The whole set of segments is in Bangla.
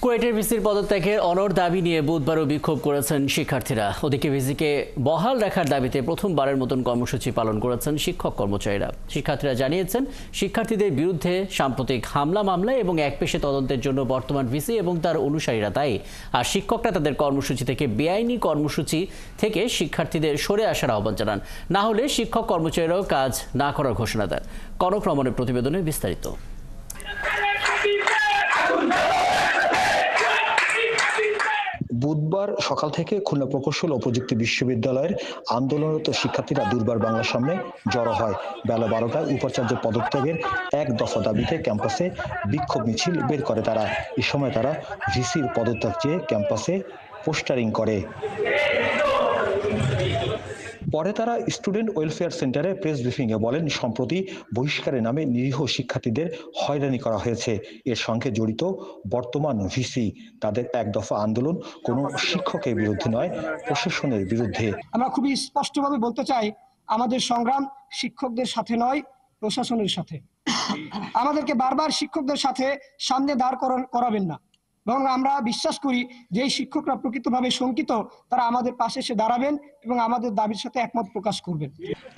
কুয়েটের ভিসির পদত্যাগের অনড় দাবি নিয়ে বুধবারও বিক্ষোভ করেছেন শিক্ষার্থীরা। ওদিকে ভিসিকে বহাল রাখার দাবিতে প্রথমবারের মতন কর্মসূচি পালন করেছেন শিক্ষক কর্মচারীরা। শিক্ষার্থীরা জানিয়েছেন, শিক্ষার্থীদের বিরুদ্ধে সাম্প্রতিক হামলা মামলা এবং একপেশে তদন্তের জন্য বর্তমান ভিসি এবং তার অনুসারীরা দায়ী। আর শিক্ষকরা তাদের কর্মসূচি থেকে বেআইনি কর্মসূচি থেকে শিক্ষার্থীদের সরে আসার আহ্বান জানান। না হলে শিক্ষক কর্মচারীরাও কাজ না করার ঘোষণা দেন। কনক রমনের প্রতিবেদনে বিস্তারিত। বুধবার সকাল থেকে খুলনা প্রকৌশল ও প্রযুক্তি বিশ্ববিদ্যালয়ের আন্দোলনরত শিক্ষার্থীরা দুর্বার বাংলার সামনে জড়ো হয়। বেলা 12টায় উপাচার্যের পদত্যাগের এক দফা দাবিতে ক্যাম্পাসে বিক্ষোভ মিছিল বের করে তারা। এ সময় তারা ভিসির পদত্যাগ চেয়ে ক্যাম্পাসে পোস্টারিং করে। পরে তারা স্টুডেন্ট ওয়েলফেয়ার সেন্টারে প্রেস ব্রিফিংয়ে বলেন, সম্প্রতি বহিষ্কারের নামে নিরীহ শিক্ষার্থীদের হয়রানি করা হয়েছে। এর সঙ্গে জড়িত বর্তমান ভিসি। তাদের এক দফা আন্দোলন কোনো শিক্ষকের বিরুদ্ধে নয়, প্রশাসনের বিরুদ্ধে। আমরা খুবই স্পষ্টভাবে বলতে চাই, আমাদের সংগ্রাম শিক্ষকদের সাথে নয়, প্রশাসনের সাথে। আমাদেরকে বারবার শিক্ষকদের সাথে সামনে দাঁড় করাবেন না, এবং আমরা বিশ্বাস করি যে শিক্ষকরা প্রকৃতভাবে শঙ্কিত, তারা আমাদের পাশে এসে দাঁড়াবেন এবং আমাদের দাবির সাথে একমত প্রকাশ করবেন।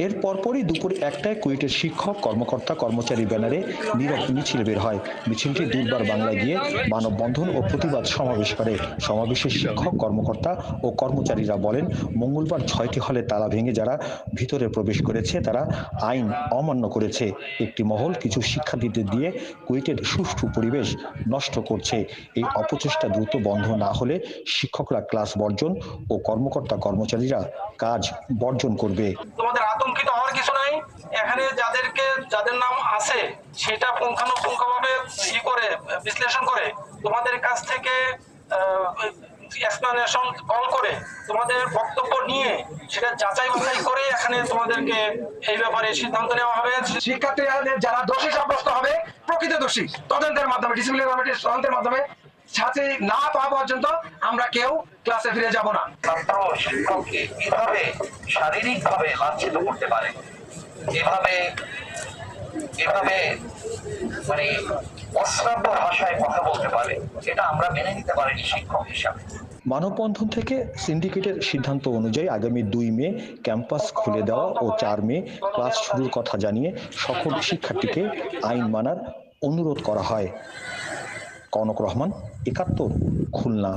এর পরপরই দুপুর 1টায় কুয়েটের শিক্ষক কর্মকর্তা কর্মচারী ব্যানারে নীরব মিছিল বের হয়। মিছিলটি দুর্বার বাংলায় গিয়ে মানববন্ধন ও প্রতিবাদ সমাবেশ করে। সমাবেশে শিক্ষক কর্মকর্তা ও কর্মচারীরা বলেন, মঙ্গলবার 6টি হলে তালা ভেঙে যারা ভিতরে প্রবেশ করেছে তারা আইন অমান্য করেছে। একটি মহল কিছু শিক্ষার্থীদের দিয়ে কুয়েটের সুষ্ঠু পরিবেশ নষ্ট করছে। এই অপচেষ্টা দ্রুত বন্ধ না হলে শিক্ষকরা ক্লাস বর্জন ও কর্মকর্তা কর্মচারীরা কাজ বর্জন করবে। তোমাদের আতঙ্কিত হওয়ার কিছু নাই। এখানে যাদের নাম আছে সেটা পুঙ্খানুপুঙ্খভাবে বিশ্লেষণ করে তোমাদের কাছ থেকে এক্সপ্লানেশন কল করে তোমাদের বক্তব্য নিয়ে সেটা যাচাই বাছাই করে এখানে তোমাদেরকে এই ব্যাপারে সিদ্ধান্ত নেওয়া হবে। শিক্ষার্থীরা যারা দোষী সাব্যস্ত হবে, প্রকৃত দোষী, তদন্তের মাধ্যমে, ডিসিপ্লিনারি কমিটির তদন্তের মাধ্যমে সাথে না পাওয়া পর্যন্ত আমরা কেউ ক্লাসে ফিরে যাব না। ছাত্র শিক্ষককে কিভাবে শারীরিকভাবে লাঞ্ছিত করতে পারে, এভাবে মানে অশ্রাব্য ভাষায় কথা বলতে পারে, এটা আমরা মেনে নিতে পারিনি শিক্ষক হিসাবে। মানববন্ধন থেকে সিন্ডিকেটের সিদ্ধান্ত অনুযায়ী আগামী 2 মে ক্যাম্পাস খুলে দেওয়া ও 4 মে ক্লাস শুরুর কথা জানিয়ে সকল শিক্ষার্থীকে আইন মানার অনুরোধ করা হয়। কনক রহমান, 71, খুলনা।